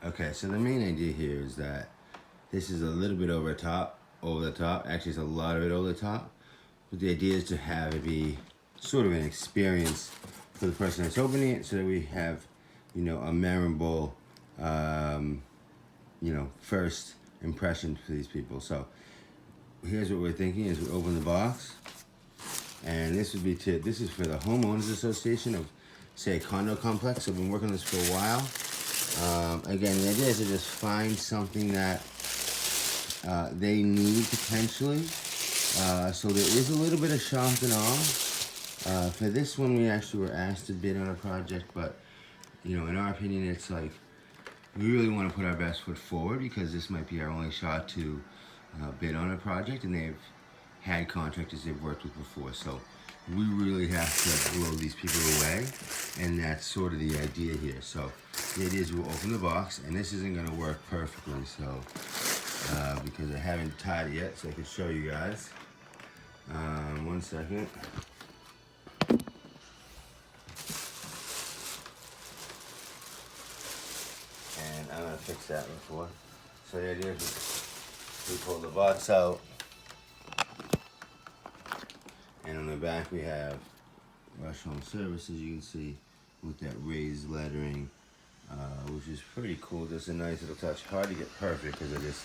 Okay, so the main idea here is that this is a little bit over the top. Actually, it's a lot of it over the top. But the idea is to have it be sort of an experience for the person that's opening it, so that we have, you know, a memorable, you know, first impression for these people. So here's what we're thinking: is we open the box, and this would be this is for the homeowners association of, say, a condo complex. So I've been working on this for a while. Again, the idea is to just find something that they need potentially. So there is a little bit of shock and awe. For this one, we actually were asked to bid on a project, but, you know, in our opinion, it's like we really want to put our best foot forward, because this might be our only shot to bid on a project, and they've had contractors they've worked with before. So we really have to blow these people away, and that's sort of the idea here. So the idea is we'll open the box, and this isn't going to work perfectly, so because I haven't tied it yet, so I can show you guys. 1 second. And I'm going to fix that before. So the idea is we pull the box out, and on the back we have Rush Home Services, you can see, with that raised lettering, which is pretty cool. Just a nice little touch. Hard to get perfect because I just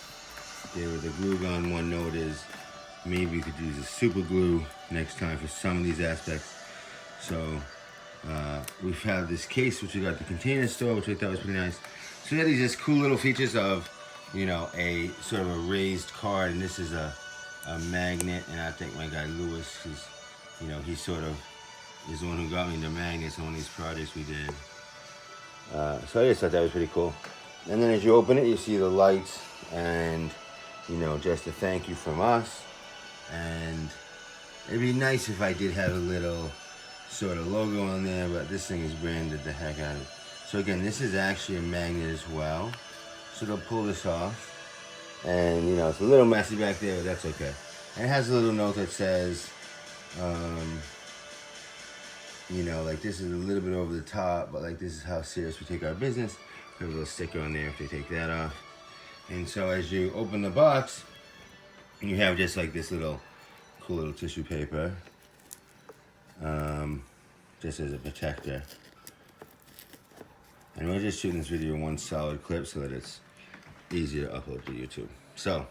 gave her the glue gun. One note is maybe we could use a super glue next time for some of these aspects. So we've had this case, which we got at the Container Store, which I thought was pretty nice. So we have these just cool little features of, you know, a sort of a raised card, and this is a magnet. And I think my guy Lewis, who's, you know, he sort of is the one who got me into magnets on one of these projects we did. So I just thought that was pretty cool. And then as you open it, you see the lights, and, you know, just a thank you from us. And it'd be nice if I did have a little sort of logo on there, but this thing is branded the heck out of it. So again, this is actually a magnet as well. So they'll pull this off, and, you know, it's a little messy back there, but that's okay. And it has a little note that says, you know, like, this is a little bit over the top, but like, this is how serious we take our business. Put a little sticker on there if they take that off. And so as you open the box, you have just like this little cool little tissue paper, just as a protector. And we're just shooting this video in one solid clip so that it's easier to upload to YouTube. So,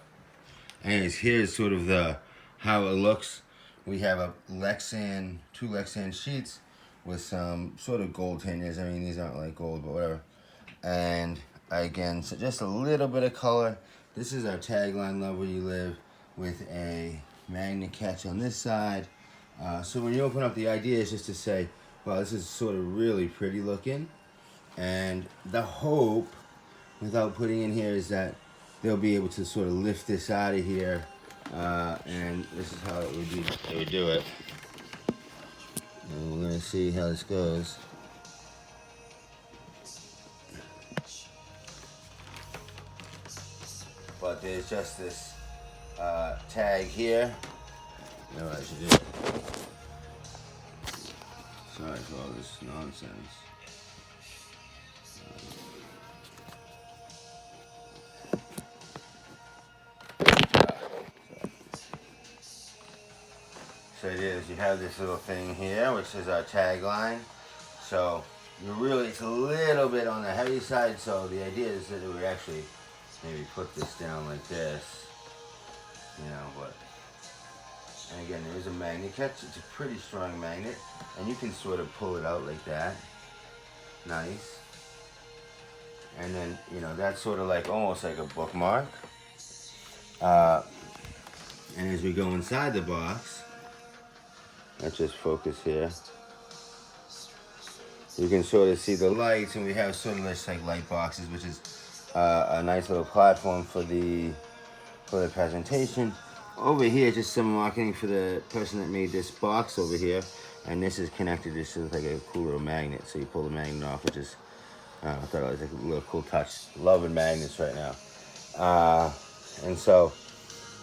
anyways, here's sort of how it looks. We have a Lexan, 2 Lexan sheets with some sort of gold hinges. I mean, these aren't like gold, but whatever. And again, so just a little bit of color. This is our tagline, "Love Where You Live," with a magnet catch on this side. So when you open up, the idea is just to say, wow, this is sort of really pretty looking. And the hope, without putting in here, is that they'll be able to sort of lift this out of here. And this is how it would do it. And we're going to see how this goes. But there's just this tag here. You know what I should do? Sorry for all this nonsense. So it is, you have this little thing here, which is our tagline. So it's a little bit on the heavy side, so the idea is that we actually maybe put this down like this, you know, but, and again, there is a magnet catch. It's a pretty strong magnet, and you can sort of pull it out like that. Nice. And then, you know, that's sort of like, almost like a bookmark. And as we go inside the box, let's just focus here. You can sort of see the lights, and we have sort of this like light boxes, which is a nice little platform for the presentation. Over here, just some marketing for the person that made this box over here, and this is connected just with like a cool little magnet. So you pull the magnet off, which is I thought it was like a little cool touch. Loving magnets right now. And so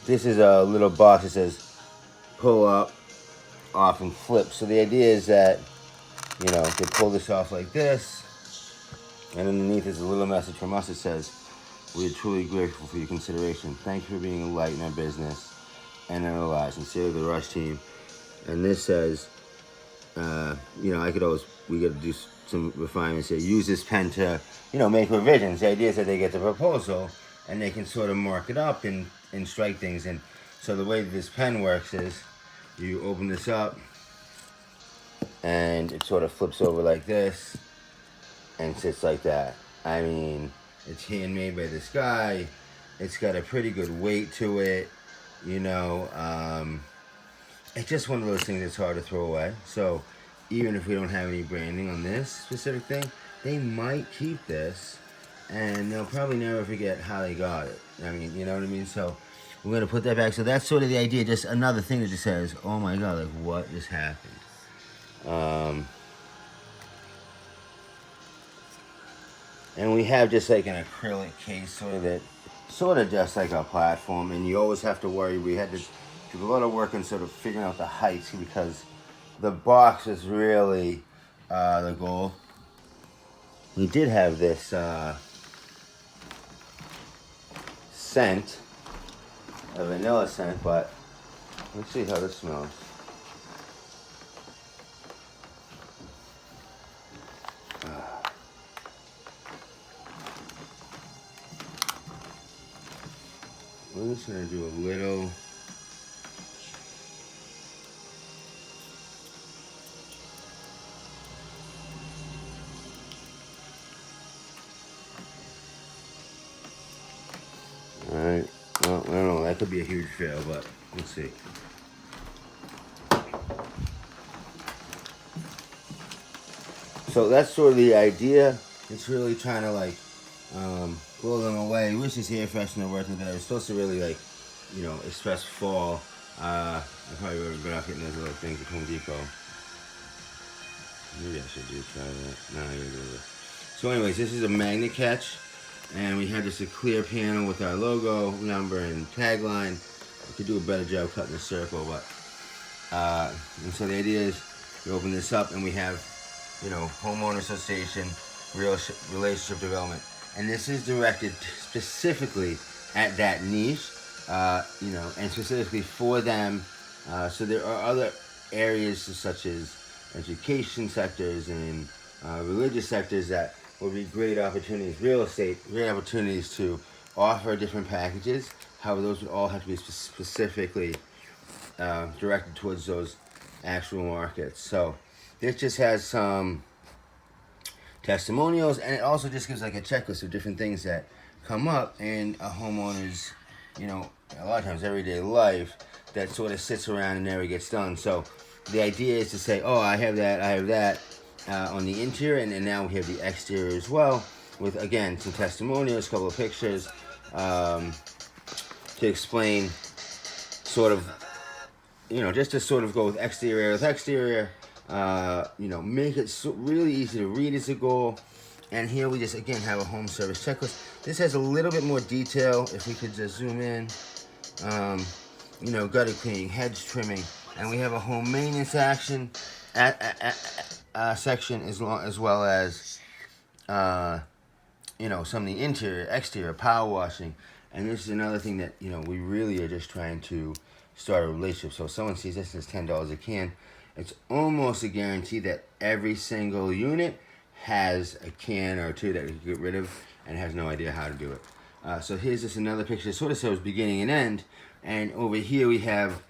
this is a little box that says pull up, off, and flip. So the idea is that, you know, if they pull this off like this, And underneath is a little message from us. It says, "We are truly grateful for your consideration. Thank you for being a light in our business and in our lives. Sincerely, the Rush team." And this says, you know, we got to do some refinements here. Use this pen to, you know, make revisions. The idea is that they get the proposal and they can sort of mark it up and strike things. And so the way that this pen works is you open this up and it sort of flips over like this and sits like that. I mean, it's handmade by this guy. It's got a pretty good weight to it, you know. It's just one of those things that's hard to throw away. So even if we don't have any branding on this specific thing, they might keep this and they'll probably never forget how they got it. I mean, you know what I mean? So we're gonna put that back. So that's sort of the idea, just another thing that just says, oh my God, like what just happened? And we have just like an acrylic case sort of just like a platform, and you always have to worry. We had to do a lot of work on sort of figuring out the heights because the box is really the goal. We did have this scent, a vanilla scent, but let's see how this smells. We're just gonna do a little. Alright, well, I don't know, that could be a huge fail, but we'll see. So that's sort of the idea. It's really trying to like blow them away. Wish this air freshener working, but I was supposed to really like, you know, express fall. I probably would have been out getting those little things at Home Depot. Maybe I should try that. No, I gotta do this. So anyways, this is a magnet catch. And we have just a clear panel with our logo, number, and tagline. I could do a better job cutting the circle, but and so the idea is you open this up and we have, you know, homeowner association, relationship development, and this is directed specifically at that niche, you know, and specifically for them. So there are other areas such as education sectors and religious sectors that will be great opportunities, real estate, great opportunities to offer different packages. However, those would all have to be specifically directed towards those actual markets. So this just has some testimonials, and it also just gives like a checklist of different things that come up in a homeowner's, you know, a lot of times everyday life that sort of sits around and never gets done. So the idea is to say, oh, I have that. On the interior, and now we have the exterior as well, with again some testimonials, a couple of pictures to explain sort of, you know, just to sort of go with exterior, you know, make it really easy to read is the goal. And here we just again have a home service checklist. This has a little bit more detail. If we could just zoom in, you know, gutter cleaning, hedge trimming, and we have a home maintenance action section as well as you know, some of the interior, exterior, power washing. And this is another thing that, you know, we really are just trying to start a relationship. So if someone sees this as $10 a can, it's almost a guarantee that every single unit has a can or two that we can get rid of and has no idea how to do it. So here's just another picture. It sort of shows beginning and end. And over here we have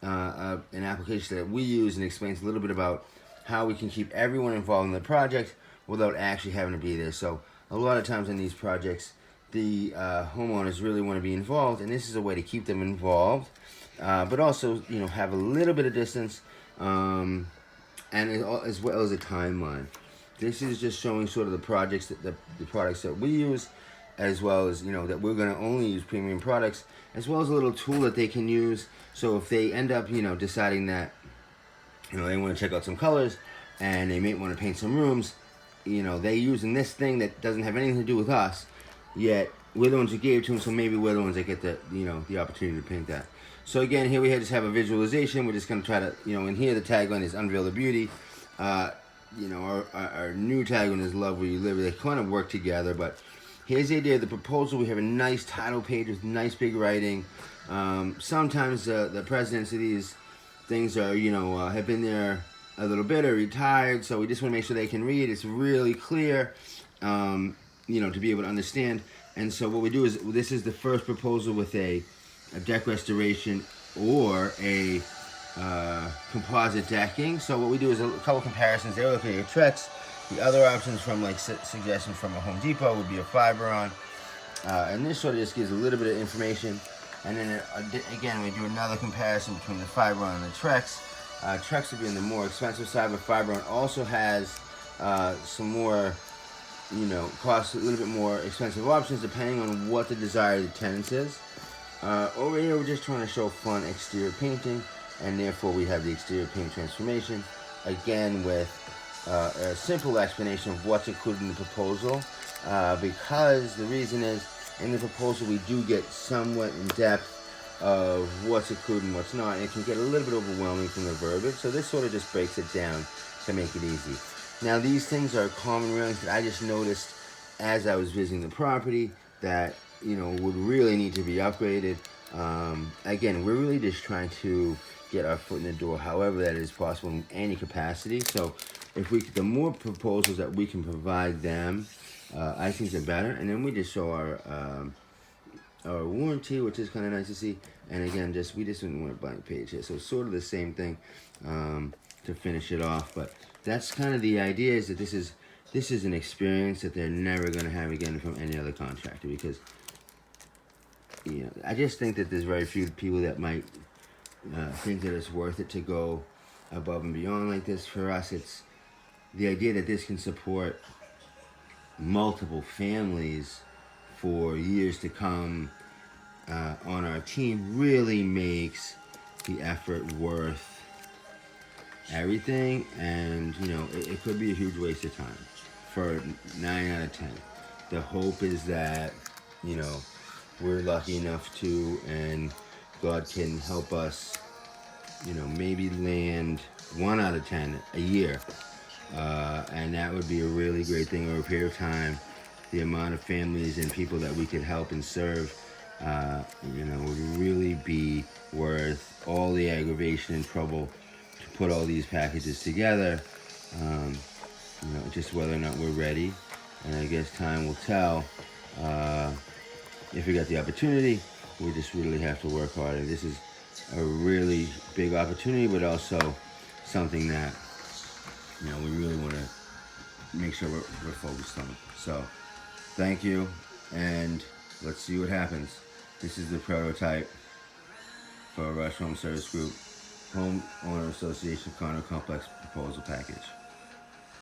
an application that we use and explains a little bit about how we can keep everyone involved in the project without actually having to be there. So a lot of times in these projects, the homeowners really want to be involved, and this is a way to keep them involved, but also, you know, have a little bit of distance, and as well as a timeline. This is just showing sort of the projects that the products that we use, as well as, you know, that we're going to only use premium products, as well as a little tool that they can use. So if they end up, you know, deciding that, you know, they want to check out some colors and they may want to paint some rooms, you know, they're using this thing that doesn't have anything to do with us, yet we're the ones who gave it to them, so maybe we're the ones that get the, you know, the opportunity to paint that. So again, here we just have a visualization. We're just going to try to, you know, in here the tagline is Unveil the Beauty. you know, our new tagline is "Love Where You Live." They kind of work together, but here's the idea of the proposal. We have a nice title page with nice big writing. Sometimes the presidents of these things are, you know, have been there a little bit or retired, so we just want to make sure they can read. It's really clear, you know, to be able to understand. And so what we do is, this is the first proposal with a deck restoration or a composite decking. So what we do is a couple comparisons. They're looking at Trex. The other options from like suggestions from a Home Depot would be a Fiberon. And this sort of just gives a little bit of information. And then again, we do another comparison between the Fiberon and the Trex. Trex would be on the more expensive side, but Fiberon also has some more, you know, cost a little bit more expensive options depending on what the desire of the tenants is. Over here, we're just trying to show fun exterior painting, and therefore we have the exterior paint transformation. Again, with a simple explanation of what's included in the proposal, because the reason is, in the proposal we do get somewhat in depth of what's included and what's not, and it can get a little bit overwhelming from the verbiage, so this sort of just breaks it down to make it easy. Now, these things are common railings that I just noticed as I was visiting the property that, you know, would really need to be upgraded. Again, we're really just trying to get our foot in the door however that is possible in any capacity. So if we, the more proposals that we can provide them, I think the better. And then we just show our warranty, which is kind of nice to see. And again, we just didn't want a blank page here, so it's sort of the same thing to finish it off. But that's kind of the idea, is that this is an experience that they're never going to have again from any other contractor, because, you know, I just think that there's very few people that might think that it's worth it to go above and beyond like this. For us, it's the idea that this can support multiple families for years to come on our team really makes the effort worth everything. And, you know, it could be a huge waste of time for 9 out of 10. The hope is that, you know, we're lucky enough to, and God can help us, you know, maybe land 1 out of 10 a year. And that would be a really great thing over a period of time. The amount of families and people that we could help and serve, you know, would really be worth all the aggravation and trouble to put all these packages together. You know, just whether or not we're ready. And I guess time will tell. If we got the opportunity, we just really have to work harder. This is a really big opportunity, but also something that, you know, we really want to make sure we're focused on. So, thank you, and let's see what happens. This is the prototype for Rush Home Service Group Homeowner Association Condo Complex Proposal Package.